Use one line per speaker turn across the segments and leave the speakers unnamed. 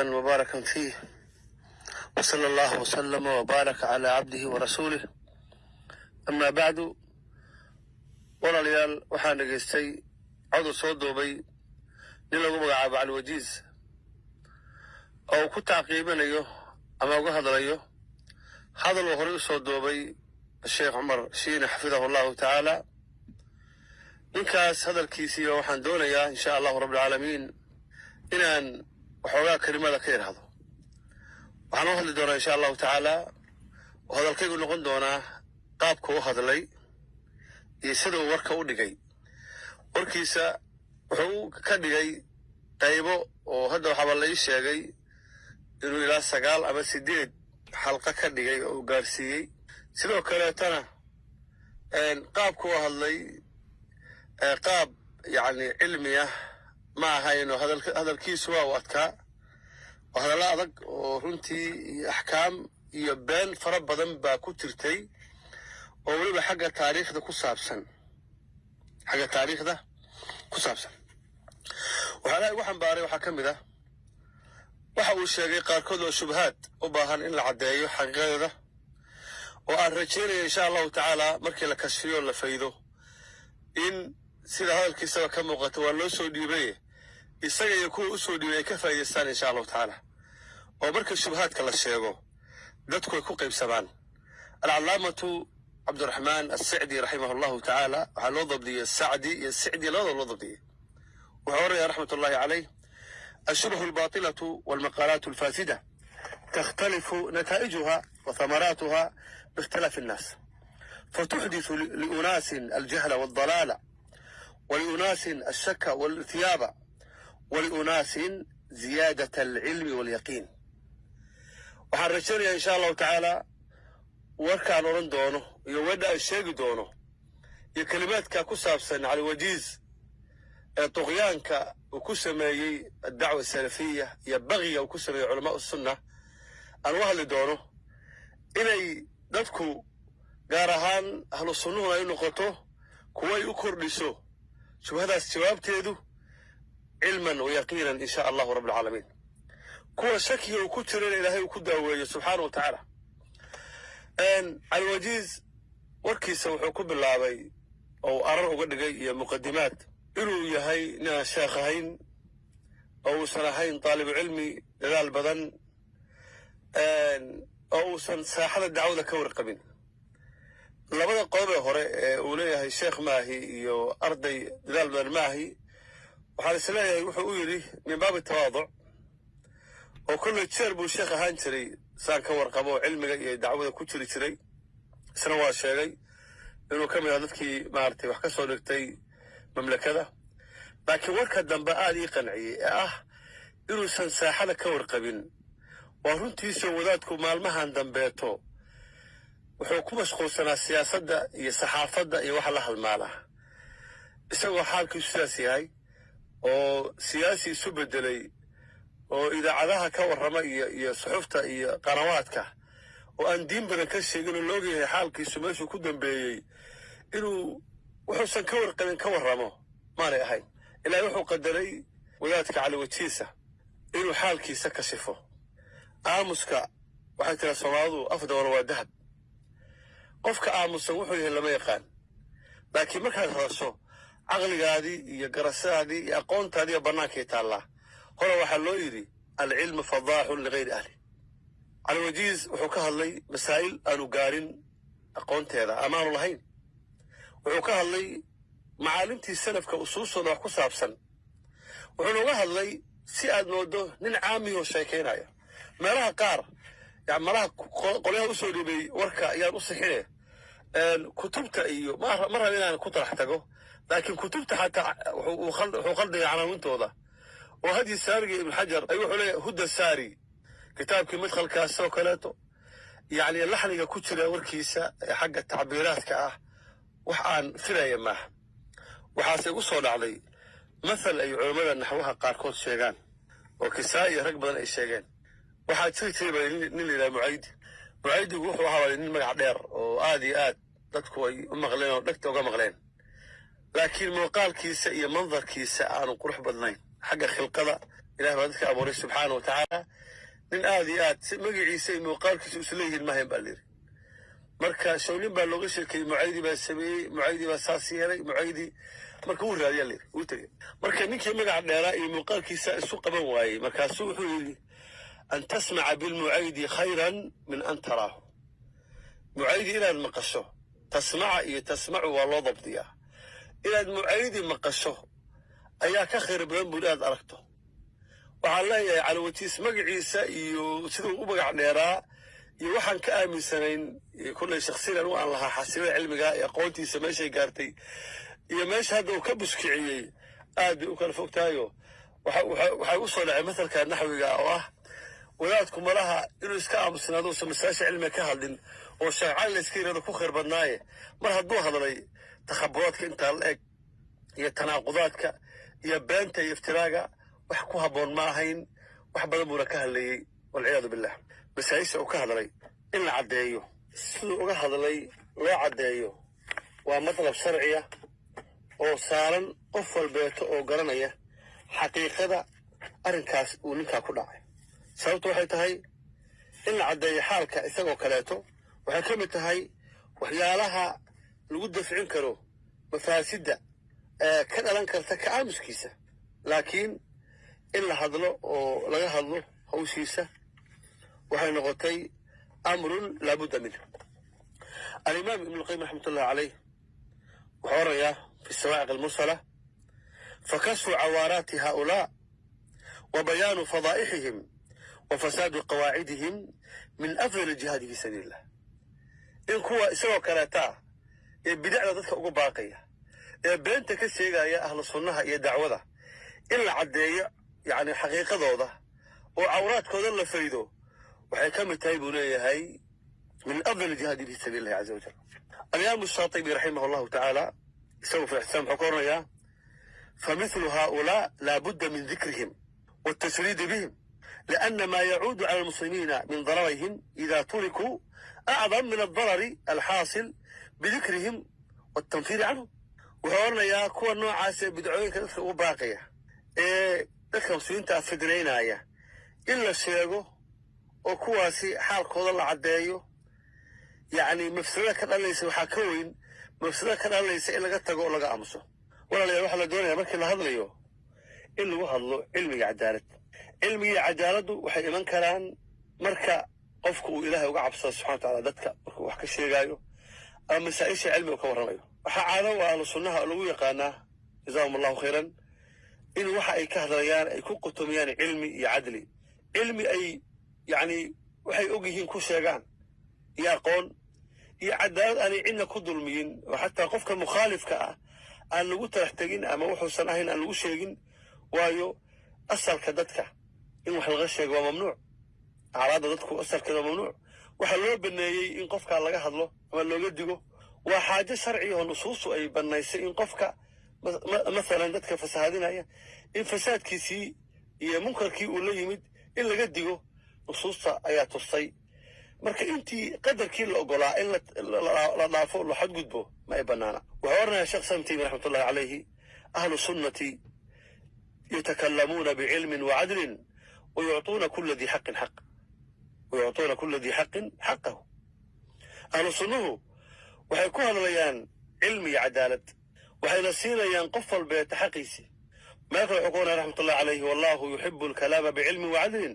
طيبا مباركا فيه وصلى الله وسلم وبارك على عبده ورسوله أما بعد ولاليال waxaan dhageystay cod soo doobay nin lagu magacaabo Alwajiz oo ku taaqiibanayo ama uga hadlayo hadal uu hore soo doobay Sheikh Umar Shiine xafidahu Allah ta'ala ninkaas hadalkiisii waxaan doonayaa insha Allah rabbil alamin inaan waxoogaa kalimada ka yiraahdo waxaan u hadli doonaa insha Allah ta'ala hadalkaygu noqon doonaa qaabka uu hadlay iyo sida uu warka u dhigay warkiisa wuxuu ka dhigay qaybo oo hadda waxa la ii sheegay inuu ilaa 9 ama 8 xalqa ka dhigay oo gaarsiiyay sidoo kale tana qaabka uu hadlay qaab yani cilmiya ma ahayno hadalkiisu waa adkaa hadalla adag oo runtii ahkaam iyo been fara badan baa ku jirtay oo waliba xagga taariikhda ku saabsan waxaan baaray waxa kamid ah waxa uu sheegay qaarkood oo shubhaad u baahan in la cadeeyo xaqiiqada oo aan rajaynayo insha Allah ta'ala markii la kashfiyo la faydo in sida hadalkiisa ka muuqato waa loo soo dhiibay isaga iyo kuwa u soo dhiibay ka faa'iideystaan insha Allah ta'ala oo marka shubhaadka la sheego dadku ay ku qaybsadaan al-allamatu عبد الرحمن السعدي رحمه الله تعالى على ضبطي السعدي لا ضبطي وعوري رحمة الله عليه الشبه الباطلة والمقالات الفاسدة تختلف نتائجها وثمراتها باختلاف الناس فتحدث لأناس الجهل والضلال ولأناس الشك والثياب ولأناس زيادة العلم واليقين وحرشني إن شاء الله تعالى warkaan oran doono iyo wada sheegi doono iyo kalimaadka ku saabsan Alwajiz ee tuqyaanka uu ku sameeyay dacwa salafiyya iyo baqiga uu ku sameeyay culama sunnah aan wahli doono inay dadku gaar ahaan ahlu sunnuhu ay noqoto kuwa ay u kordhiso shubhadaas jawaabteedu cilman wa yaqiinan insha Allah rabbil alamin kuwa shakiga uu ku jiro Ilaahay ku daaweeyo subhanahu wa ta'ala Alwajiz warkiisa wuxuu ku bilaabay oo arar uga dhigay iyo muqaddimaad inuu yahay nin sheekh ahayn oo sanahayn talib cilmi dadaal badan oo san saaxada dacwada ka warqabin labada qodob hore ee uu leeyahay sheekh maahi iyo arday dadaal badan maahi waxa la leeyahay wuxuu u yiri min baab tawaadu oo kullu jeer buu sheekh ahaan jiray saan ka warqabo cilmiga iyo dacwada ku jiray isna waa sheegay inuu ka mid dadkii maartay wax ka soo dhigtay mamlakada laakiin warka dambe aad ii qanciyay inuu san saaxada ka warqabin waa runtiisa wadaadku maalmahan dambeeto wuxuu ku mashquulsanaa siyaasadda iyo saxaafadda iyo wax la halmaala isagoo xaalkiisu sidaas yahay oo siyaasi isu bedelay oo idaacadaha ka warrama iyo suxufta iyo qanawaadka oo aan diin badan ka sheegin oo loo yahay xaalkiisu meeshuu ku dambeeyay inuu wuxuusan ka warqabin ka warramo maanay ahayn ilaa wuxuu qadaray wadaadka Alwajiisa inuu xaalkiisa ka shifo aamuska waxay tira Soomaalidu afdawr waa dahab qofka aamusan wuxuu yahay lama yaqaan laakiin markaad hadasho aqligaadii iyo garasaadii iyo aqoontaadii banaanka taala هو وحلو يري العلم فضاح لغير أهله Alwajiz wuxuu ka hadlay masaa'il aanu gaarin aqoonteeda amaan lahayn wuxuu ka hadlay macaalimtii salafka usuushooda wax ku saabsan wuxuu uga hadlay si aad moodo nin caami oo sheekeynaya meelaha qaar malaha qolyaha u soo dhibay warka ayaan u sixinay kutubta iyo ma raba inaan ku tarax tago laakiin kutubta xataa wuxuu qalday calaamintooda وهذه ساري ابن حجر أيوة عليه هدى ساري كتاب كي مدخل كاسو كلاته يعني اللحن كتير وركيسة حق التعبيرات كأه وحان فرايا معه وحاسي وصل علي مثل أي علماء نحوها قاركوت شيغان وكسائي رقبا أي شيغان وحاد تريبا نيلي لا معيد يقول حوالي نيل مقع دير وآدي dadku ay u maqleen oo dhagta uga maqleen laakiin muuqaalkiisa iyo mandarkiisa aanu qurux badnayn xagga khilqada ilaah baa dadka abuuray subxaana wa tacaala nin aad iyo aad magaciisa iyo muuqaalkiisa isleeyihiin mahayn baa layidhi marka shawnin baa looga sheekeeyey mucaydi baa sameeyey mucaydi baa saas yeelay mucaydi marka wuu raadiyaa layidhi wuu tegey marka ninkii magaca dheeraa iyo muuqaalkiisa isu qaban waayey markaasuu wuxuu yidhi an tasmaca bilmucaydi khayran min an taraahu mucaydi inaad maqasho tasmaca iyo tasmacu waa loo dabdiyaa inaad mucaydi maqasho ayaa ka khayr badan buu inaad aragto waxaan leeyahay calawatiis magaciisa iyo siduu u magac dheeraa iyo waxaan ka aaminsanayn kullay shakhsiyan u aan lahaa xasilada cilmiga iyo aqoontiisa meeshay gaartay iyo meesha hadda uu ka buskiciyey aad bay u kala fogtahayo waxay u soo dhacay masalka naxwiga oo ah wadaadku malaha inuu iska aamusnaado uusan masaasha cilmiga ka hadlin oo shaacaan la iska yidhahdo ku khayr badnaaye mar hadduu hadlay takhaburaadka intaa la eg iyo tanaaqudaadka iyo beenta iyo iftiraaga wax ku habboon ma ahayn wax badan buuna ka hadlayey walciyaadu billah masaa'isha uu ka hadlay in la caddeeyo siduu uga hadlay loo caddeeyo waa matlab sharciya oo saaran qof walbeeto oo garanaya xaqiiqada arrinkaas uu ninkaa ku dhacay sababtu waxay tahay in la caddeeyo xaalka isagoo kaleeto waxay ka mid tahay waxyaalaha lagu dafcin karo mafaasidda ee ka dhalan karta ka aamuskiisa laakiin in la hadlo oo laga hadlo hawshiisa waxay noqotay amrun laabudda minhu alimaam ibnu lqayim raxmat ullahi caleyh wuxuu orayaa fi sawaaciq almursala fakasfu cawaaraati haaulaa wa bayaanu fadaa'ixihim wa fasaadu qawaacidihim min afdali jihaadi fi sabiili illah in kuwa isagoo kaleetaa ee bidacda dadka ugu baaqaya ee beenta ka sheegaya ahlu sunnaha iyo dacwada in la caddeeyo yacni xaqiiqadooda oo cawraadkooda la faydo waxay ka mid tahay buu leeyahay min afdal jihaadi fi sabiili illahi caza wajal alimaamu shaatibi raximah allahu tacaala isagu fi ixsaan wuxuu ka oranayaa famithlu haaulaa laabudda min dikrihim والتشريد بهم لأن ما يعود على المسلمين من ضررهم إذا تركوا أعظم من الضرر الحاصل بذكرهم والتنفير عنهم وحورنا يا كون نوع عاسي بدعوين كذلك وباقية dadka muslimiinta ah fidnaynaya in la sheego oo kuwaasi xaalkooda la caddeeyo yacni mafsada ka dhalaysa waxaa ka weyn mafsada ka dhalaysa in laga tago oo laga aamuso walaalayaal waxaa la doonayaa markii la hadlayo in lagu hadlo cilmiga cadaalad cilmiga cadaaladdu waxay iman karaan marka qofku uu ilaahay uga cabsado subxana watacaala dadka markuu wax ka sheegaayo ama masaa-isha cilmiga ka warramayo waxaa caado u ahlu sunnaha oo lagu yaqaanaa jazaahum allahu khayran in waxa ay ka hadlayaan ay ku qutumiyaan cilmi iyo cadli cilmi ay yacni waxay og yihiin ku sheegaan iyo aqoon iyo cadaalad aanay cidna ku dulmiyin oo xataa qofka mukhaalifka ah aan lagu talax tegin ama wuxuusan ahayn aan lagu sheegin waayo asalka dadka in wax laga sheego waa mamnuuc acraadda dadku asalkeeda waa mamnuuc waxaa loo baneeyey in qofkaa laga hadlo ama looga digo waa xaajo sharciya oo nusuustu ay bannaysay in qofka مثلا dadka fasahaadinaya in fasaadkiisii iyo munkarkii uu la yimid in laga digo nusuusta ayaa tustay marka intii qadarkii la ogolaa in la dhaafo la xadgudbo ma ay bannaana wuxuu oranayaa sheekh samtimi raxmat ullahi calayhi ahlu sunnati yatakallamuuna bicilmin wacadlin wayucطuuna kula dii xaqin xaq wayucطuuna kula dii xaqin xaqahu ahlu sunnuhu waxay ku hadlayaan cilmi iyo cadaalad waxayna siinayaan qof walbeeta xaqiisii meel kale wuxuu ku oranaya raxmat ullahi calayhi wallahu yuxibu alkalaama bicilmin wacadlin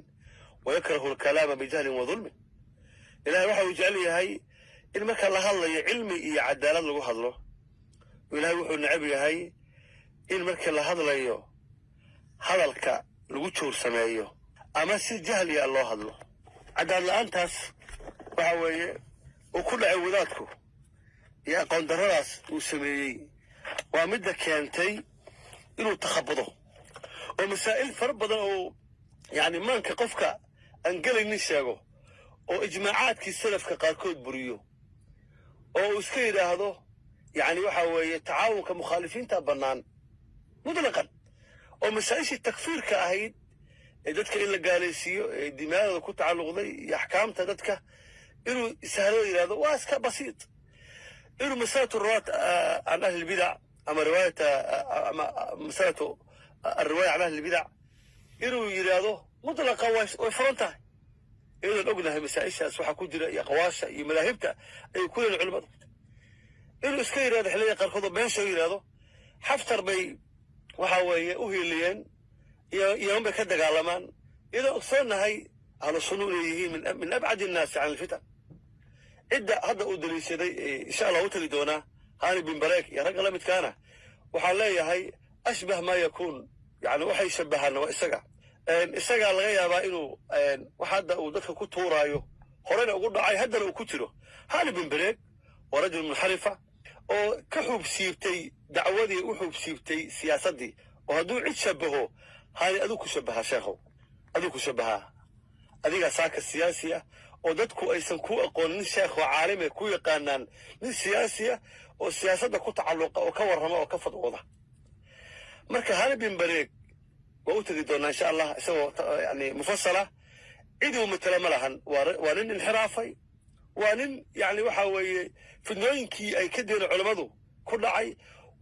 wayakrahu alkalaama bijahlin wadulmin ilahay waxa uu jecel yahay in marka la hadlayo cilmi iyo cadaalad lagu hadlo ilahay wuxuu necab yahay in marka la hadlayo hadalka lagu joor sameeyo ama si jahliya loo hadlo cadaalad la-aantaas waxa weeye uu ku dhacay wadaadku iyo aqoon darradaas uu sameeyey waa midda keentay inuu takhabudo oo masaa'il fara badan oo yacni maanka qofka aan gelaynin sheego oo ijmaacaadkii salafka qaarkood buriyo oo uu iska yidhaahdo yacni waxa weeye tacaawunka mukhaalifiinta bannaan mutlaqan oo masaa'ishii takfiirka ahayd ee dadka in la gaalaysiiyo ee dimaadooda ku tacalluqday iyo axkaamta dadka inuu sahlo yidhahdo waa iska basiit inuu masalatu riwaayat can ahli lbidac ama riwaayata ama masalatu alriwaaya can ahli lbidac inuu yidhaahdo mutlaqa way furan tahay iyadoon ognahay masaa-ishaas waxaa ku jira iyo aqwaasha iyo madaahibta ay ku leeyihin culimmadu inuu iska yidhahdo xilliga qaarkood beensha u yidhaahdo xaftar bay waxa weeye u hiiliyeen iyoman bay ka dagaalamaan iyadoon ogsoonnahay ahlu sunna inay yihiin min abcadi innaasi can alfitan cidda hadda uu daliishaday insha allah u tegi doonaa hani bin bareek iyo ragga la midkaana waxaan leeyahay ashbah maa yakuun yani waxay shabahaanna waa isagaa laga yaabaa inuu wax hadda uu dadka ku tuuraayo horena ugu dhacay haddana uu ku jiro hani bin bareek waa rajul munxarifa oo ka xuub siibtay dacwadii u xuub siibtay siyaasaddii oo hadduu cid shabaho hani aduu ku shabahaa sheekhow aduu ku shabahaa adigaa saaka siyaasi ah oo dadku aysan ku aqoonin nin sheekh oo caalime ku yaqaanaan nin siyaasi ah oo siyaasadda ku tacalluqa oo ka warrama oo ka fadwooda marka hani bin bareeg waa u tegi doonaa insha allah isagoo yani mufasala ciduu matala ma lahan waa nin inxiraafay waa nin yani waxa weeye fidnooyinkii ay ka deeneen culammadu ku dhacay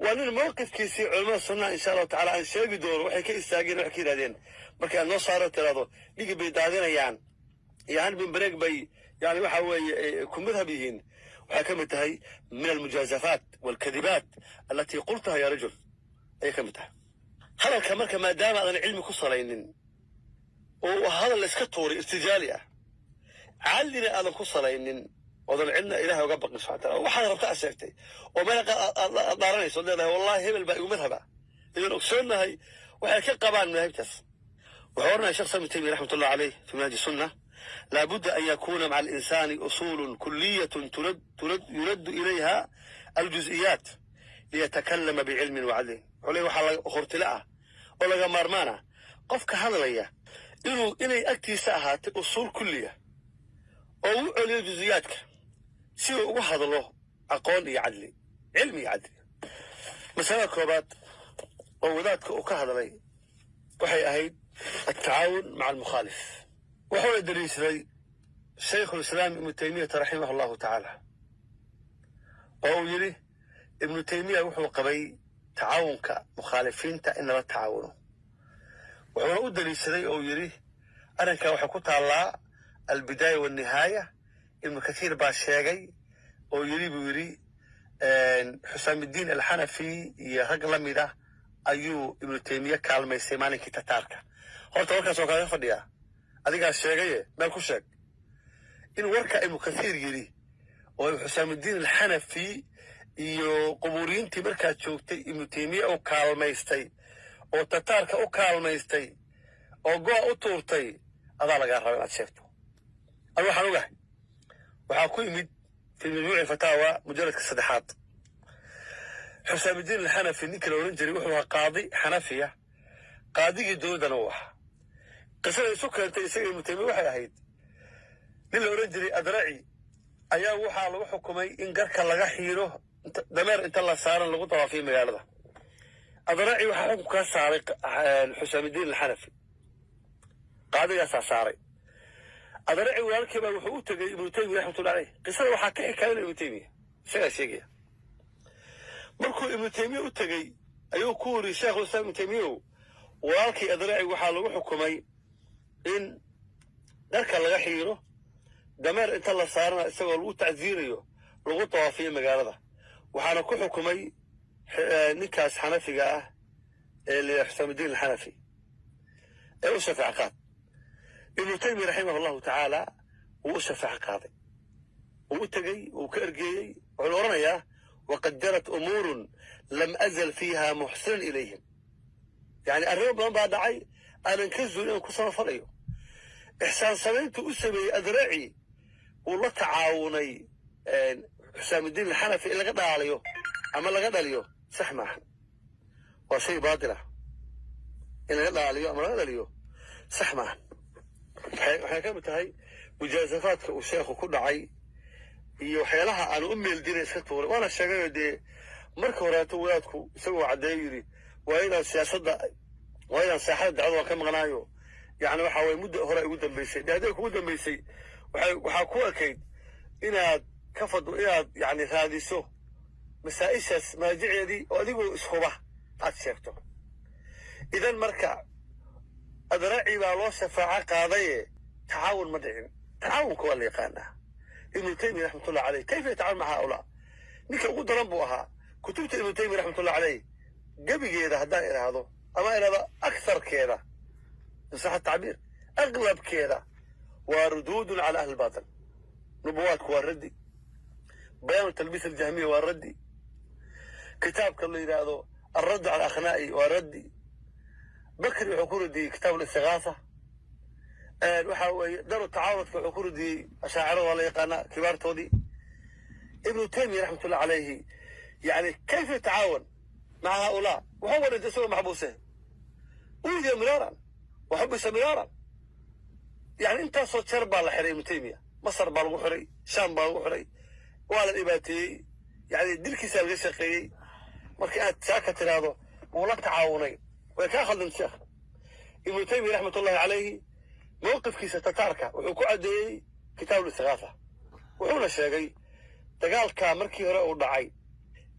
waa nin mawqifkiisii culamada sunnaha insha allahu tacala aan sheegi doono waxay ka istaageen waxay ka yidhahdeen markii aad noo saaro tiraahdo dhigi bay daadinayaan iyo hani bin bareeg bay yani waxa weeye ku madhab yihiin waxay ka mid tahay min almujaazafaat waalkadibaat allatii qultaha ya rajul ayay ka mid tahay hadalka marka maadaama aadan cilmi ku salaynin oo hadal la iska tuuray irtijaali ah callina aadan ku salaynin oodan cidna ilaahay uga baqin subxana taala waxaad rabta aad sheegtay oo meel aad dhaaranayso od leedahay wallahi hebel baa igu madhaba idan ogsoonnahay waxay ka qabaan madaahibtaas wuxuu oranaya sheekh sami taymiya raxmat ullah caleyh fi manhaji sunna laabudda an yakuna maca alinsani usulun kuliyatun yuraddu ilayha aljuz'iyaat liyatakallama bicilmin wacadlin xuley waxaa hortila ah oo laga maarmaana qofka hadlaya inay agtiisa ahaatay usuul kulliya oo u celiyo juziyaadka si uu ugu hadlo aqoon iyo cadli cilmi iyo cadli masalada koobaad oo wadaadka uu ka hadlay waxay ahayd altacaawun maca almukhaalif wuxuuna daliishaday shaykhu lislaam ibnu taymiyata raximah allahu tacaala oo uu yidhi ibnu taymiya wuxuu qabay tacaawunka mukhaalifiinta in lala tacaawuno wuxuuna u daliishaday oo yidhi arrinkaa waxay ku taallaa albidaaya walnihaaya ibnu kathiir baa sheegay oo yidhi buu yidhi xusaamiddiin alxanafi iyo rag la mid ah ayuu ibnu taymiye kaalmaystay maalinkii tataarka horta warkaas oo kaaga fadhiyaa adigaa sheegaye meel ku sheeg in warka ibnu kathiir yidhi oo xusaamiddiin alxanafi iyo qubuuriyiintii markaad joogtay ibnu taymiye u kaalmaystay oo tataarka u kaalmaystay oo go-a u tuurtay adaa lagaa raba inaad sheegto anu waxaan ogahay waxaa ku yimid fi majmuuci fataawa mujaladka 3 xusaamiddiin alxanafi ninkii la odhan jiray wuxuu ahaa qaadi xanafiya qaadigii dowladdana uu ahaa qisada isu keentay isaga ibnu taymiye waxay ahayd nin la odhan jiray adraci ayaa waxaa lagu xukumay in garka laga xiiro dameer inta la saaran lagu dawaafiyo magaalada adraci waxaa xukunkaa saaray xusaamiddiin alxanafi qaadigaasaa saaray adraci walaalkii baa wuxuu u tegey ibnu taymiya raxmatullah caleyh qisada waxaa ka xikaayana ibnu taymiya isagaa sheegaya markuu ibnu taymiya u tegey ayuu ku wiri sheekhulislaam ibnu taymiyaw walaalkii adraci waxaa lagu xukumay in dharka laga xiiro dameer inta la saarana isagoo lagu tacsiirayo lagu dawaafiyo magaalada waxaana ku xukumay ninkaas xanafiga ah ee la xusaamiddiin alxanafi ee u shafeec qaad ibnu taymiya raximah allahu tacaala wuu u shafeec qaaday wuu u tegey wuu ka ergeeyey wuxuu oranayaa waqad jarat umuurun lam azal fiiha muxsinan ilayhim yani arrimo badan baa dhacay aanan ka zuulin aan ku samafalayo ixsaan samayntu u sameeyey adraci wuu la tacaawunay xusaamiddiin alxanafi in laga dhaaliyo ama laga dhaliyo sax maahan waa shay baatilah in laga dhaaliyo ama laga dhaliyo sax maahan waxay ka mid tahay mujaazafaadka uu sheekhu ku dhacay iyo waxyaalaha aanu u meel diray iska tuuray waana sheegayo dee marka horeeto wadaadku isagoo caddeeyo yidhi waa inaan siyaasadda waa inaan saaxada dacwada waan ka maqnaayo yani waxa weye muddo hore ugu dambaysay dee hadday kugu dambaysay waxaa ku ekayd inaad inaad yani raadiso masaa-ishaas maraajiceedii oo adigoo ishuba aad sheegto idan marka أدرعي بالله شفاعة قاضية تعاون مدعين تعاون كوالي قانا ابن تيمية رحمة الله عليه كيف يتعاون مع هؤلاء نيكا قد ربوها كتبت ابن تيمية رحمة الله عليه قبل كذا هدا إلى هذا أما إلى هذا أكثر كذا إن صح التعبير أغلب كذا وردود على أهل الباطل نبوات والردي بيان تلبيس الجهمية والردي كتاب كله إلى هذا الرد على أخنائي والردي بكر عقور دي كتاب الاستغاثة وحاول داروا التعارض في عقور دي أشاعره ولا يقانا كبار تودي ابن تيمية رحمة الله عليه يعني كيف يتعاون مع هؤلاء وهو اللي تسوي محبوسين أوذي مرارا وحبس مرارا يعني انت صوت شرب على حري ابن تيمية مصر بالغحري شام بالغحري وعلى الإباتي يعني دلك سالق شقي مركات ساكت هذا ولا تعاوني وكاخذ الشيخ ابن تيمية رحمة الله عليه موقف كيسة تتاركه وكعدي كتاب الاستغاثة وحول الشيخي تقال كامركي هراء ودعي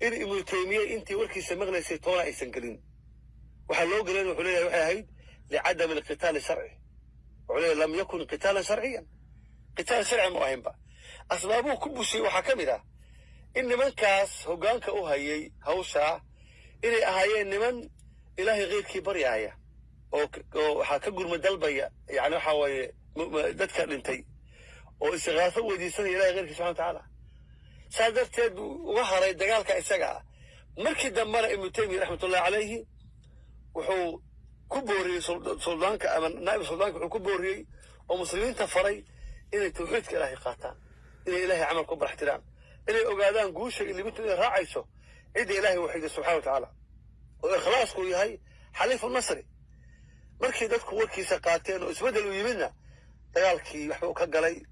إن ابن تيمية انتي وركيسة مغنسي طونا إيسانقلين وحلو قلين وحلية وحيهيد لعدم القتال الشرعي وحلية لم يكن قتالا شرعيا قتال شرعي مؤهم با أسبابه كبشي وحكمدا إن من كاس هقانك أوهيي هوشا إني أهايين من إلهي غير كبر يايا أو حكقر مدلبيا يعني حاوي دتك الانتي واستغاثة وديسان إلهي غير سبحانه وتعالى سادرتيد وهري دقالك إساقا مركي دمار ابن تيمية رحمة الله عليه وحو كبوري سلطانك أما نائب سلطانك وحو كبوري ومسلمين تفري إني توحيدك إلهي قاتان إني إلهي عمل كبر احترام إني أقادان قوشك اللي بنتو إلي راعيسو إدي إلهي وحيد سبحانه وتعالى وإخلاصكو يهي حليف النصري مركي دادكو وركيسا قاتين وإسبدلوا يمنا دقالكي وحبو كقلي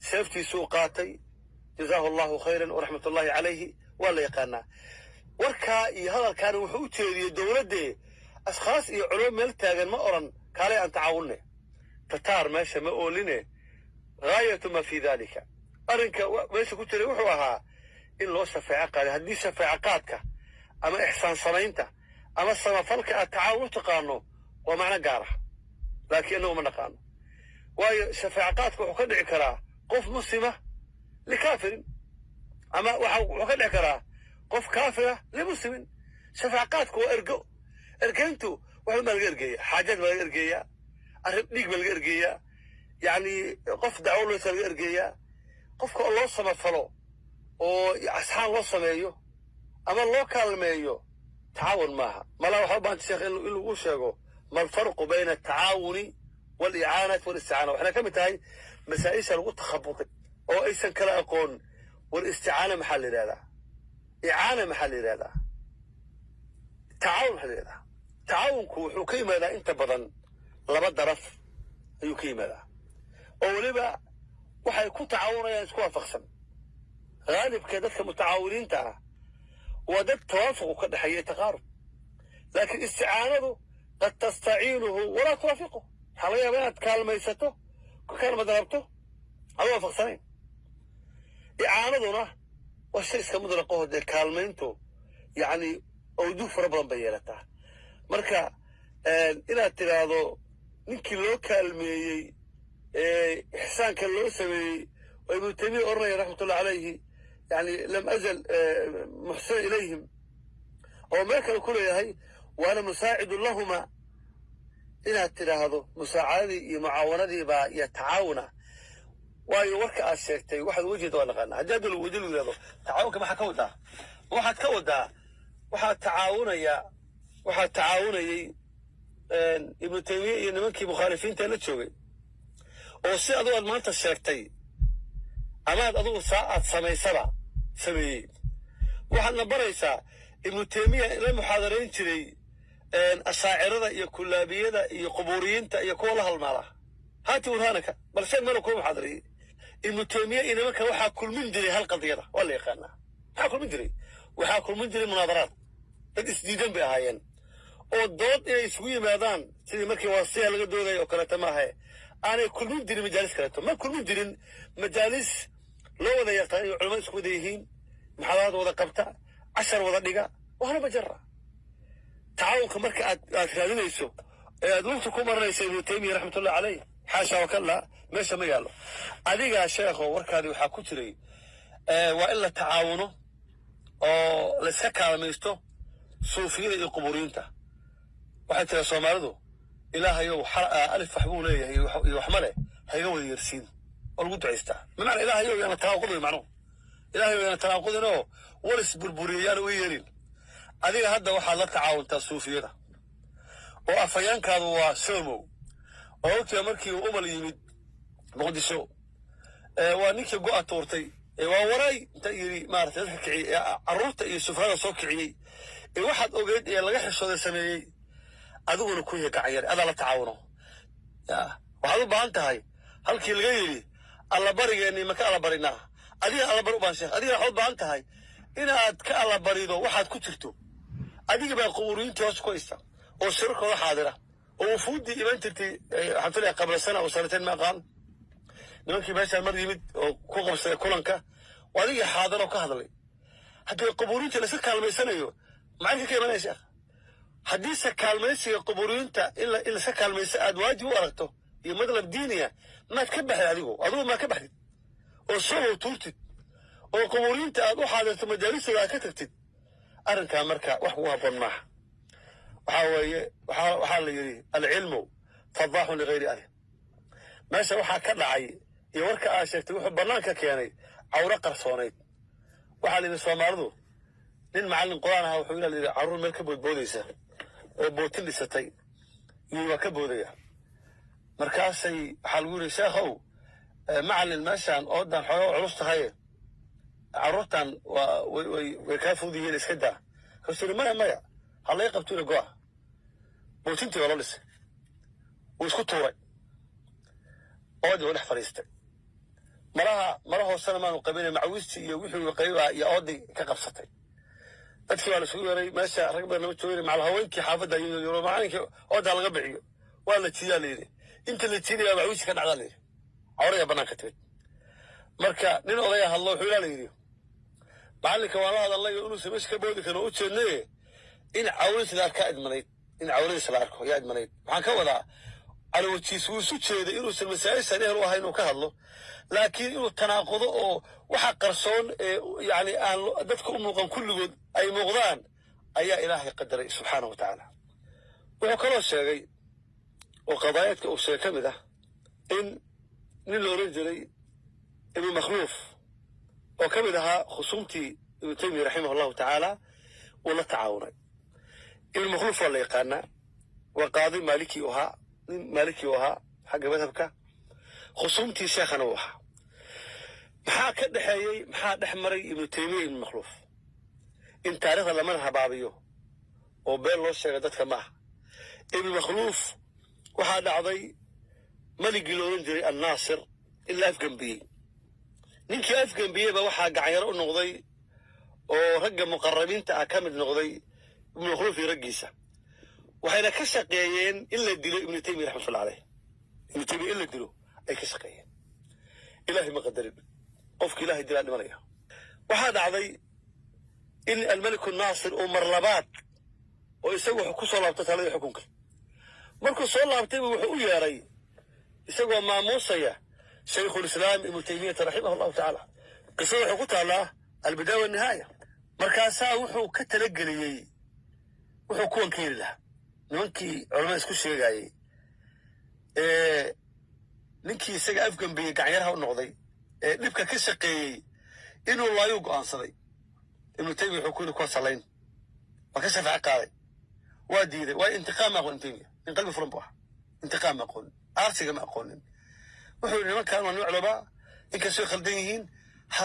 سيفتي سوقاتي جزاه الله خيرا ورحمة الله عليه ولا يقانا وركا هذا كان وحوتي الدولة دي أشخاص علوم ملتاقن ما أرن كالي أن تعاوني تتار ماشا ما أوليني غاية ما في ذلك أرنك ماشا كنت لي وحوها إن لو شفاعة قال هدي شفاعقاتك أما إحسان صنينته أما الصنفلك التعاون تقانو ومعنى قاره لكنه من قانو وهي شفاعقاتك وحكد عكرا قف مسلمة لكافر أما وحكد عكرا قف كافرة لمسلم شفاعقاتك وإرقو إرقنتو وحنا ما القرقية حاجات ما القرقية أربنيك ما القرقية يعني قف دعوه له القرقية قفك الله صمت فلو وأصحاب الله صميو أما الله كالميو تعاون معها ما لا وحب أنت شيخ إنه وشيخه ما الفرق بين التعاون والإعانة والاستعانة وإحنا كم تاي مسائل الوقت تخبطت أو أيسن كلا أقول والاستعانة محل هذا إعانة محل هذا تعاون محل هذا تعاون كو قيمة ذا أنت بدن لبد رف أي قيمة ذا أو لبا وحيكون تعاون يعني سكوا فخسن غالب كذلك متعاونين تاع وده توافق وقد حي تقارب لكن استعانته قد تستعينه ولا توافقه حاليا بينات كالميسته كالمة ضربته أو فخسنين إعانتنا والشيء كمدرقه ده كالمينته يعني أودوف ربنا بيالته مركا إلى تراضو نكي لو كالمي إحسان كان لو سمي وابن تيمية أرني رحمة الله عليه يعني لم أزل محسن إليهم وما كانوا كله هي وأنا مساعد لهما إلى تراضو مساعدي معاونتي با يتعاون ويورك أشيكتي واحد وجد ولا غنى هجاد الوجود له تعاون كما حكودا واحد كودا واحد تعاون يا ابن تيمية نمكي مخالفين تلتشوي oo si adoo maanta sheegtay amaad adoo saacad sameysaba sameeyay waxaadna baraysaa ibnu taymiya ila muxaadarayn jiray ashaacirada iyo kullaabiyada iyo qubuuriyiinta iyo kuwa la halmaala haati warhanaka balse mana ku muxaadariyay ibnu taymiya inamaka waxa kulmin jiray hal qadiyada wala yaqaana waxa kulmin jiray munaadaraad dad isdiidan bay ahaayeen oo dood inay isugu yimaadaan sidii markii wasiya laga dooday oo kale tamahay أنا كل من دري مجالس كلته ما كل من دري مجالس لو وذا يقطعني علماء سكوديين محاضرات وذا قبتها 10 وذا دقة وأنا بجرة تعاون كمرك أكلالين يسوع أدومتكم مرة ابن تيمية رحمة الله عليه حاشا وكلا ماشي ما يالله أديك شيخ وركادي وحاكوتري وإلا تعاونه أو لسكا ميستو صوفيين القبورينتا وحتى سومالدو إلهي ألف حبوليه يحمله هيقول يرسين والقد عيستا من معنى إلهي يعني تناقضه معناه إلهي يعني تناقضه ولس بربوريان ويرين أديك هذا وحال لا تعاون تصوفيين وأفيان كانوا سومو وقت مركي وأمل يمد مقدسو ونيك جوء تورتي ووراي تيري مارت كعي عروت يوسف هذا صوت كعي واحد أوجد يلا يحس هذا سنة أدور كويه كعير أنا لا تعاونه وهذا بانت هاي هل كي الغيري الله بري يعني ما كألا برينا أدي الله برو بانشيخ أدي حب بانت هاي إن أد كألا بريدو واحد كترتو أدي بقى قبورين توس كويسة والشركة حاضرة وفود إيمان ترتي حتى قبل سنة أو سنتين ما قال نمكي بس المرة يمد كوكب سنة كلنكا وأدي حاضرة وكهذلي حتى القبورين تلسك كالميسانة يو معك كيف يا شيخ حديث كالميسي القبورين إلا سكالميسي أدواجي وأركته يمدلب دينية ما تكبح عليه أدوه ما كبحت والصوه وطولتت والقبورين تأدوه حاضرة مجالس ولا كتبتت أرنكا مركا وحوها بنماح وحال يري العلم فضاح لغير أهله ماشي وحا كدعي يوركا آشيكتي وحو بنانكا كياني عورا قرصونيت وحال يري سوماردو nin macallin quraanaha wuxuu ila leeyahay carruur meel ka boodboodaysa oo bootin dhisatay iyo ka boodaya markaasay waxa lagu yiri sheekhow macallin meeshaan oo dan xoolo culus tahay carruurtan way ka fuudiyeen iska daa kasoo maya halay qabto ila go'a bootintii wala dhisay oo isku tuuray oo dib dhex fariistay maraha hoosana maanu qabin macawisti iyo wixii qayba iyo oodi ka qabsatay dadkii waa la isugu yeeray meesha rag badan lama joogin macal haweenkii xaafadda iyo macalinka oodaa laga bixiyo waa la jiiyaa layidhi inta la jiinaya macawiisi ka dhacdaa layidhi cawraya bannaanka timid marka nin odaya hadlo wuxuu ilaa layidhi macalinka waa la hadallay inuusan meesha ka boodi karin oo u jeednaye in cawradiisa la arkaa idmanayd in cawradiisa la arko yaa idmanayd waxaan ka wadaa calowajiis wuu isu jeeday inuusan masaa'ishan ehel u ahay inuu ka hadlo laakiin inuu tanaaqudo oo waxa qarsoon yani aan dadka u muuqan kulligood ay muuqdaan ayaa ilaahay qadaray subxaanahu wa tacaala wuxuu kaloo sheegay oo qadaayadka uu sheegay ka mid ah in nin la oran jiray ibnu makhluuf oo ka mid ahaa khusuumtii ibnu taymiya raximah allahu tacaala uu la tacaawunay ibnu makhluuf waa la yaqaanaa waa qaadi maalikii u ahaa nin maalikii u ahaa xagga madhabka خصومتي شيخنا وها maxaa ka dhaxeeyay maxaa dhex maray ibnu taymiya ibnu makhluuf in taariikhda lama habaabiyo oo been loo sheegay dadka maaha ibnu makhluuf waxaa dhacday maligii loolan jiray annaasir ilaa afgambiyey ninkii afgambiyey ba waxaa gacanyaro u noqday oo ragga muqarrabiinta ah ka mid noqday ibnu makhluuf iyo raggiisa waxayna ka shaqeeyeen in la dilo ibnu taymiya raxmatullahi caleyh ibnu taymiya in la dilo ay ka shaqeeyeen ilaahay ma qadarin qofka ilaahay dilaa dhimanaya waxaa dhacday in almaliku naasir uu mar labaad oo isagu wuxuu ku soo laabtay taladii xukunka markuu soo laabtay wuxuu u yeeray isagoo maamuusaya shaykhulislaam ibnu taymiyata raximahu allahu tacaala qisada wuxuu ku taallaa albidaaya wannihaaya markaasaa wuxuu ka talageliyey wuxuu kuwan ka heli lahaa nimankii culamada isku sheegayey ninkii isaga afgambiyey gacanyaraha u noqday ee dhibka ka shaqeeyey inuu laayuu go'aansaday ibnu taymiya wuxuu ku yidhi kuwa salayn waa ka shafaaco qaaday waa diiday waa intiqaam ma aqoon taymiya in qalbi furan buu ahaa intiqaam ma aqoonin aarsiga ma aqoonin wuxuu yidhi nimankaan waa nuuc labaa inkastoo khaldan yihiin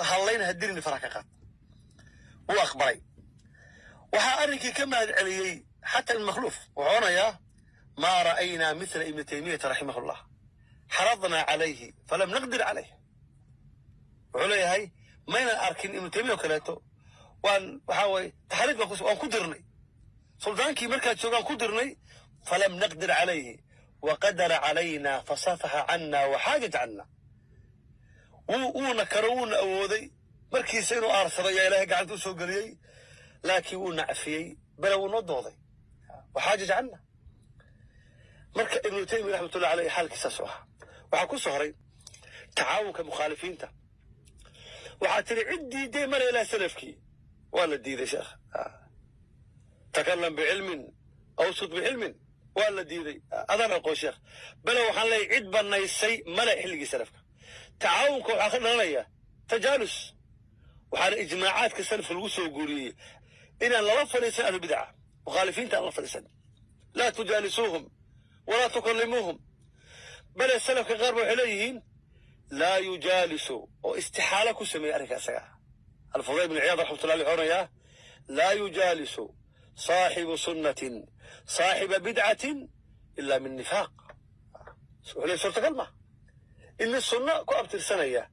hallayna ha dilini faraha ka qaad wuu aqbalay waxaa arrinkii ka mahad celiyey xataa ibnu makhluuf wuxuu onayaa maa ra'aynaa mithla ibni taymiyata raximahullah حرضنا عليه فلم نقدر عليه وعليه هاي ما أركن إنه تيمية وكلاته وحاول تحرك وان كدرني سلطان كي مركز شوغان كدرني فلم نقدر عليه وقدر علينا فصافح عنا وحاجت عنا ونكرون أوذي مركز سينو أرسل يا إلهي قاعد سوق لي لكن ونعفي بلا ونضوضي وحاجت عنا marka ibnu taymiya raxmatullahi caleyh xaalkiisaas u ahaa. waxaa ku soo horay tacaawunka mukhaalifiinta. waxaa tiri ciddii dee mara ilaa salafkii waa la diiday sheekh. takalam bicilmin awsud bicilmin waa la diiday adaan aqoon sheekh. bale waxaan leeyahy cid banaysay male xilligii salafka. tacaawunka waxaa ka dhalanaya tajaalus. waxaana ijmaacaadka salafka lagu soo guuriyey inaan lala fadhiisan ahlubidaca mukhaalifiinta aan la fadhiisan. laa tujaalisuuhum walaa tukallimuuhum. bale salafka qaar ba waxay leeyihiin laa yujaalisu oo istixaalo ku sameeyey arrinka isaga. alfudayl ibn ciyaad raxmatullahi aleyh oranayaa laa yujaalisu saaxibu sunnatin saaxiba bidcatin ilaa min nifaaq. wuxuu leey suurtagal ma in nin sunna ku abtirsanaya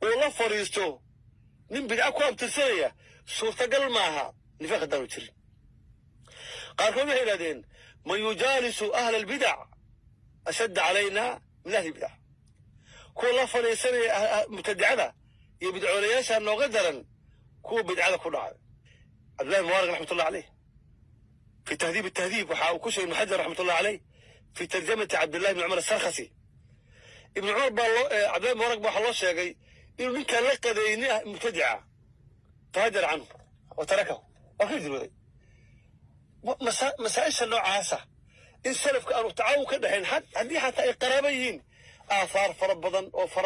uu la fadhiisto nin bidca ku abtirsanaya suurtagal maaha nifaaq haddaanu jirin. qaarkood waxay yidhahdeen man yujaalisu ahla albidac ashadda calayna min ahli bidac. kuwa la fadhiisanaya mubtadicada iyo bidcoolayaasha nooga daran kuwa bidcada ku dhacay. cabdillahi mubaarak raxmatullah caleyh fi tahdiib atahdiib waxa uu ku sheegay ibnu xajar raxmatullah caleyh fi tarjamati cabdillahi ibni cumar asarkhasi. ibnu cumar baa cabdillahi mubaarak ba waxaa loo sheegay inuu ninkaan la qadayni mubtadica fahajar canhu wa tarakahu waa ka jirooday. masaa'isha noocaasa in salafka aanu tacaawun ka dhexayn haddii xataa ay qaraaba yihiin aahaar fara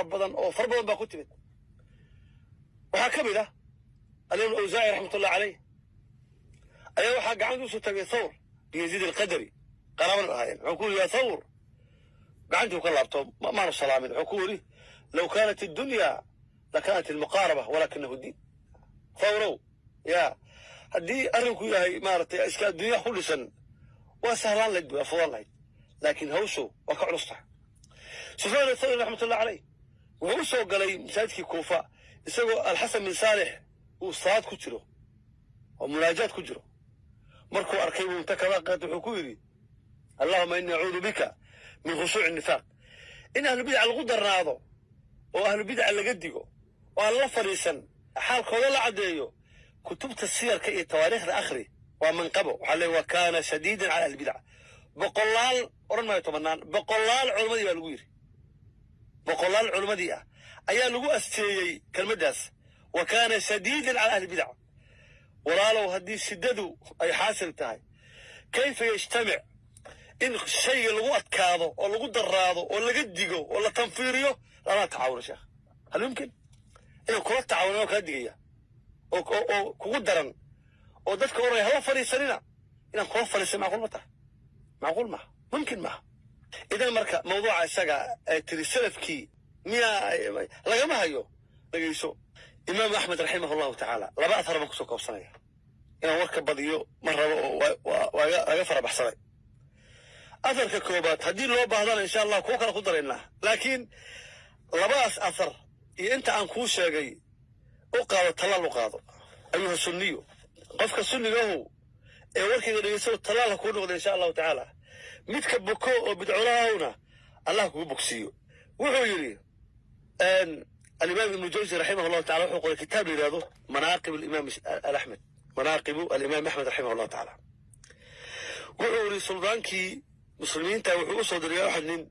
badan baa ku timid. waxaa ka mid ah alimaam awsaaci raxmatullah caleyh ayaa waxaa gacanta usoo tagay thawr biyaziid alqadari qaraabana ahaayeen. wuxuu ku yidhi yaa thawr gacantii u ka laabto maanu salaamin. wuxuu ku yidhi low kaanat addunya lakaanat almuqaaraba walakinahu diin. thawrow yaa haddii arrinku yahay maaragtay iska addunya ku dhisan waa sahlaan lahayd waa fudan lahayd laakiin hawshu waa ka culus tahay. sufyaan athawri raxmatullah caleyh wuxuu u soo galay masaajidkii kuufa isagoo alxasan bin saalix uu salaad ku jiro oo munaajaad ku jiro. markuu arkay buu inta kaba qaatay wuxuu ku yidhi allahuma ini acuudu bika min khushuuci nifaaq. in ahlubidaca lagu darnaado oo ahlubidaca laga digo oo aan la fadhiisan xaalkooda la caddeeyo. kutubta siyarka iyo tawaariikhda akhri waa manqabo. waxaa leey wa kaana shadiidan cala ahlibidaca. boqolaal odhan maayo tobannaan boqolaal culammadii baa lagu yidhi. boqolaal culammadii ah ayaa lagu asteeyey kelmaddaas wa kaana shadiidan cala ahlibidac. walaalow haddii shiddadu ay xaasil tahay kayfa yajtamic in shayga lagu adkaado oo lagu daraado oo laga digo oo la tanfiiriyo lama tacaawuno sheekh. hal yumkin inaan kula tacaawuno oo kaa digaya oo kugu daran oo dadka oraya hala fadhiisanina inaan kula fadhiisan macquul ma tahay? macquul maaha, mumkin maaha. idan marka mawduuca isaga ay tiri salafkii miyaa lagama hayo dhegeyso. imaam axmed raximah allahu tacaala laba athar baan kusoo koobsanaya inaan warka badiyo ma rabo oo laga fara baxsaday. atharka koobaad haddii loo baahdana insha allah kuwo kale ku daraynaa, laakiin labadaas athar iyo inta aan kuu sheegay u qaado talaal u qaado ayuha sunniyo. qofka sunnigahu ee warkayga dhegeyso talaalha kuu noqda insha allahu tacaala. midka boko oo bidcolahawna allah kugu bogsiiyo. wuxuu yidhi alimaam ibnu jawzi raximah allahu tacala wuxuu qoray kitaab la yidhahdo manaaqibu alimaam axmed raximah allahu tacaala. wuxuu yidhi suldaankii muslimiinta wuxuu u soo diray axad nin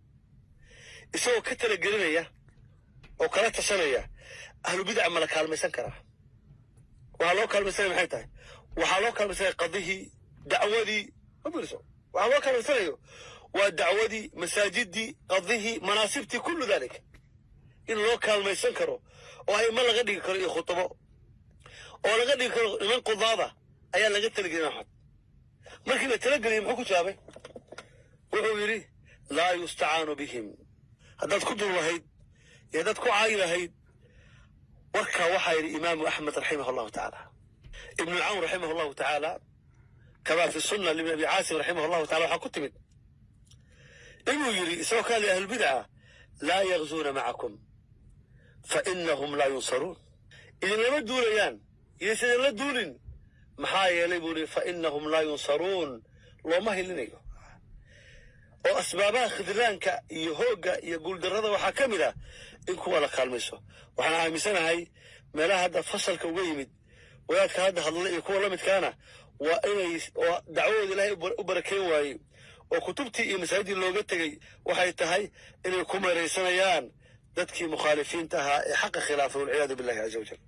isagoo ka talagelinaya oo kala tashanaya ahlu bidaca ma la kaalmaysan karaa. waxaa loo kaalmaysanaya maxay tahay? waxaa loo kaalmaysanaya qadihii dacwadii mabiriso waxaa loo kaalmaysanayo waa dacwadii masaajidii qadihii manaasibtii kullu dalik in loo kaalmaysan karo oo ayma laga dhigi karo iyo khutabo oo laga dhigi karo niman qudaada ayaa laga talagelin axad. markii la talageliyay muxuu ku jawaabay? wuxuu yidhi laa yustacaanu bihim. haddaad ku dul lahayd iyo haddaad ku caayi lahayd warkaa waxaa yidhi imaamu axmed raximah allahu tacaala. ibnu cawn raximah allahu tacaala kamaa fi sunna libn abi caasim raximah allahu tacala waxaa ku timid inuu yidhi isagoo ka hadlay ahlulbidca laa yagzuuna macakum fainahum laa yunsaruun. idinlama duulayaan iyoysan la duulin maxaa yeelay buu yidhi fainahum laa yunsaruun looma hilinayo. oo asbaabaha khidlaanka iyo hoogga iyo guuldarrada waxaa ka mid ah in kuwa la kaalmayso. waxaan aaminsanahay meelaha hadda fasalka uga yimid wadaadka hadda hadla iyo kuwa la midkaana waa inay dacwadooda ilaahay u barakeyn waayey oo kutubtii iyo masaajidii looga tegey waxay tahay inay ku meeraysanayaan dadkii mukhaalifiinta ahaa ee xaqa khilaafay walciyaadu billahi caza wajal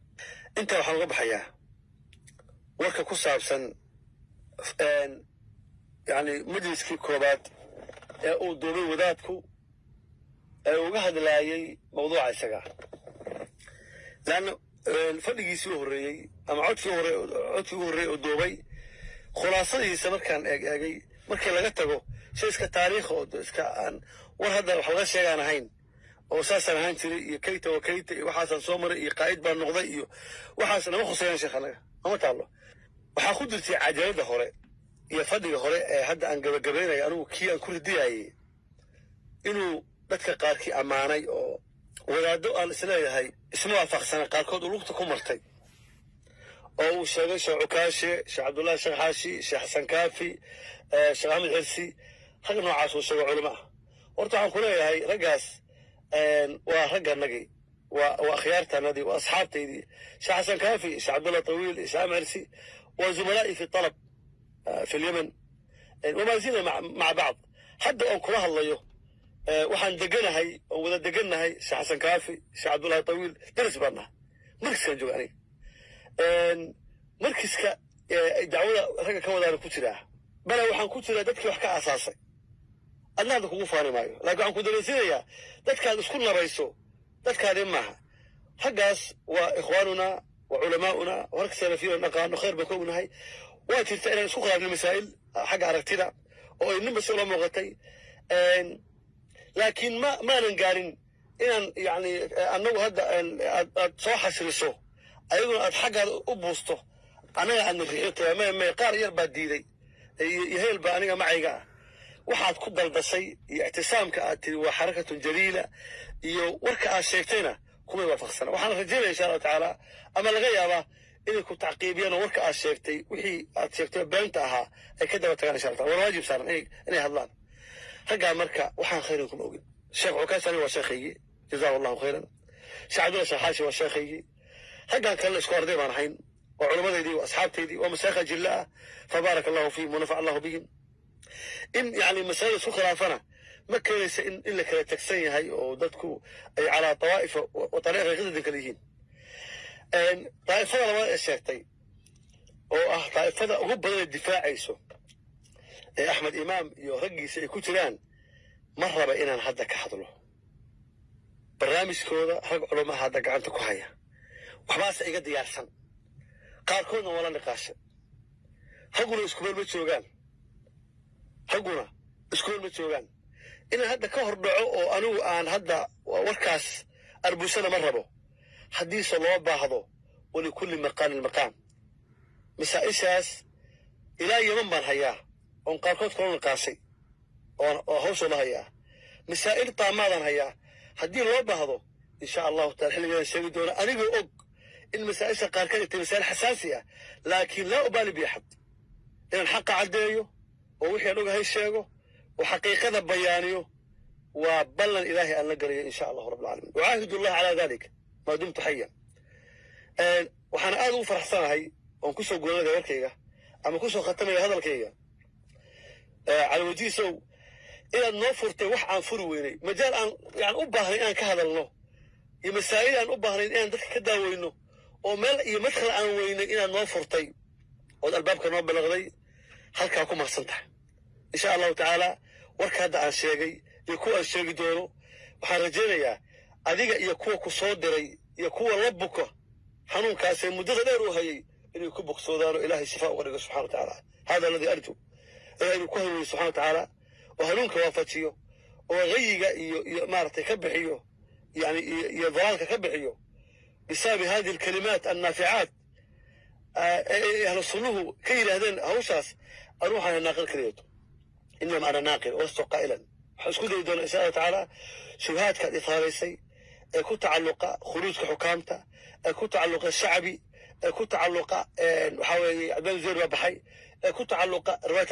intaa waxaan uga baxayaa warka ku saabsan yani majliskii koobaad ee uu duubay wadaadku ee uga hadlaayey mawduuca isaga laanna fadhigiisii u horreeyey ama codkii ugu horreeyey oo duubay khulaasadiisa markaan eegay markii laga tago shay iska taariikha oo iska aan war hadda wax laga sheegaan ahayn oo saasaan ahaan jiray iyo kayta wa kayta iyo waxaasaan soo maray iyo qaa'id baan noqday iyo waxaas nama khusayaan sheekh annaga ama taallo waxaa ku jirtay cajaladda hore iyo fadhiga hore ee hadda aan gabagabaynayo anigu kii aan ku ridiyayey inuu dadka qaarkii ammaanay oo wadaaddo aan isleeyahay isma waafaqsana qaarkood uu lugta ku martay oo uu sheegay sheekh cukaashe sheekh cabdullaahi sheekh xaashi sheekh xasan kaafi sheekh axmed xirsi rag noocaas uu sheego culimo ah horta waxaan ku leeyahay raggaas waa ragganagii waa akhyaartanadii waa asxaabtaydii sheekh xasan kaafi sheekh cabdullah tawiil sheekh axmed xirsi waa zumalaa'i fi talab في اليمن وما زلنا مع بعض حتى أن كلها الله وحن دقناهي وذا دقناهي شيخ حسن كافي شيخ عبد الله طويل درس برنا مركز كان جواني مركز دعوة رجع كوالي كتيرة بلا وحن كتيرة دتك وحكا أساسي أنا هذا كوفا أنا معي لكن عن كدرسية يا دتك هذا سكولنا رئيسه دتك هذا معها حقاس وإخواننا وعلماؤنا وركز سلفينا نقال خير بكم هاي وقت فعلا اسكو خلافنا مسائل حق عرفتنا oo in bas loo muuqatay laakiin ma nangaarin inaan yani annagu hadda aad soo xasiliso ayaguna aad xaggaada u buusto anaga aan riixitay ma qaar yar baa diiday yaheel baa aniga macayga ah waxaad ku daldashay iyo ictisaamka aad tiri waa xarakatun jaliila iyo warka aad sheegtayna kuma waafaqsana waxaan rajaynayaa insha Allah taala ama laga yaabaa inay ku tacqiibiyaan warka aad sheegtay wixii aad sheegtay beenta ahaa ay ka daba tagaan insha Allah waa waajib saaran inay hadlaan ragga marka waxaan khayrin kuma ogin sheekh cukaasani waa sheekhaygii jazaa allahu khayran sheekh cabdulla sheekh xaashi waa sheekhaygii raggan kale isku arday baan ahayn oo culimadaydii waa asxaabtaydii waa masaakha jilla ah fabaaraka allahu fiihim wanafaca allahu bihim in yani masalada isku khilaafana ma keenaysa in la kala tagsan yahay oo dadku ay calaa tawaa'ifa wa tariiqa qidadan kala yihiin طائفة لما أشيرتي أو طائفة غبة الدفاعيسو أحمد إمام يرجي سيكوتلان مرة بقينا هذا كحضله برنامج كذا حق علماء هذا قعنت كهية وحماس إيجاد يارسن قال كونه ولا نقاش حقنا إسكول بتشوجان حقنا إسكول بتشوجان إن هذا كهر دعوة أنو عن هذا وركاس أربع سنة مرة بو حديث الله بعضه ولكل مقام المقام مسائشاس إلى يوم من هياه ونقاركوت كون القاسي وهوش الله هياه مسائل طامادا هياه حديث الله بعضه إن شاء الله تعالى حلقة الشيء دون أنا بأق إن مسائش قاركات مسائل حساسية لكن لا أبالي بأحد إن الحق عديه ووحي لوجه هاي الشيء وحقيقة بيانيه وبلن إلهي أن نقري إن شاء الله رب العالمين وعاهد الله على ذلك ما دمت حيا waxaan aad ugu faraxsanahay oon ku soo goolada warkayga ama ku soo khatamaya hadalkayga cali wajiisow inaad noo furtay wax aan furi weynay majaal aan yani u baahnay inaan ka hadalno iyo masaa'il aan u baahnayn inaan dadka ka daaweyno oo meel iyo madkhal aan weynay inaad noo furtay ood albaabka noo balaqday halkaa ku mahadsan tahay insha allahu tacaala warka hadda aan sheegay iyo kuwa aan sheegi doono waxaan rajaynayaa adiga iyo kuwa ku soo diray iyo kuwa la buka xanuunkaasee muddada dheer u hayay inay ku bogsoodaan oo ilaahay shifaa uga dhigo subxana wa tacaala hada alladii arju inuu ku hanuuniyo subxana wa tacaala oo hanuunka waafajiyo oo gayiga iyo maaragtay ka bixiyo yani iyo dalaalka ka bixiyo bisababi hadihi alkalimaat annaaficaat ahlu sunnuhu ka yidhaahdeen hawshaas anu waxaan naaqil kaliyato inama ana naaqil walastu qaa'ilan waxaan isku dayi doonaa insha allahu tacaala shubahaadkaad ifaaraysay ee ku tacalluqa khuruujka xukaamta ee ku tacalluqa shacbi ee ku tacalluqa waxaa weeye cabdul zeer baa baxay ee ku tacalluqa riwaayat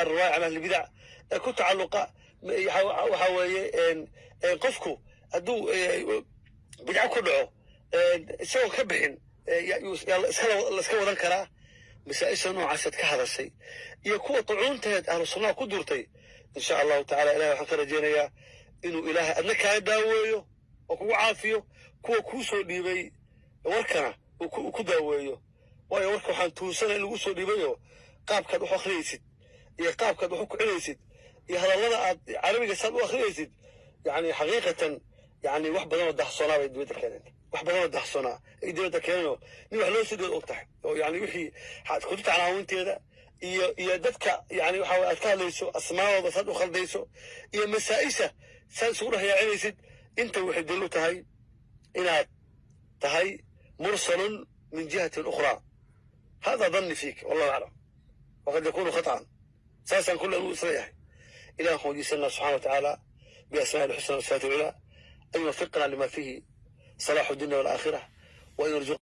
الرواية عن أهل البدع ee ku tacalluqa waxaa weeye qofku hadduu bidco ku dhaco isagoo ka bixin la iska wadan karaa مسائش نوع عسد كهذا الشيء يكون طعون تهد أهل الصناع قدرتي إن شاء الله تعالى إلهي وحكرا جينيا إنه إله أنك هيداويه وكو عافيه كوسو ديبي وركنا وكداويه واي ورك waxaan tuusanay lagu soo dhibayo qaabkaad wax akhriyaysid iyo qaabkaad wax ku celinaysid iyo hadallada aad carabiga saad u akhriyaysid yani xaqiiqatan yani wax badan oo daxsoonaa bay dibadda keeneen wax badan oo daxsoonaa ay dibadda keeneen nin wax loo soo dhigo og tahay oo yani wixii xaad ku tacnaawinteeda iyo dadka yani waxa aad ka hadlayso asmaadooda saad u khaldayso iyo masaa'isha saad isugu dhahayaacinaysid inta waxay daliil u tahay inaad tahay mursalun min jihatin ukhraa هذا ظني فيك والله أعلم وقد يكون خطأ ساسا كل أنه إسرائيل إله حديث الله سبحانه وتعالى بأسماء الحسنى والصفات العلى أن يوفقنا لما فيه صلاح الدنيا والآخرة وأن يرزقنا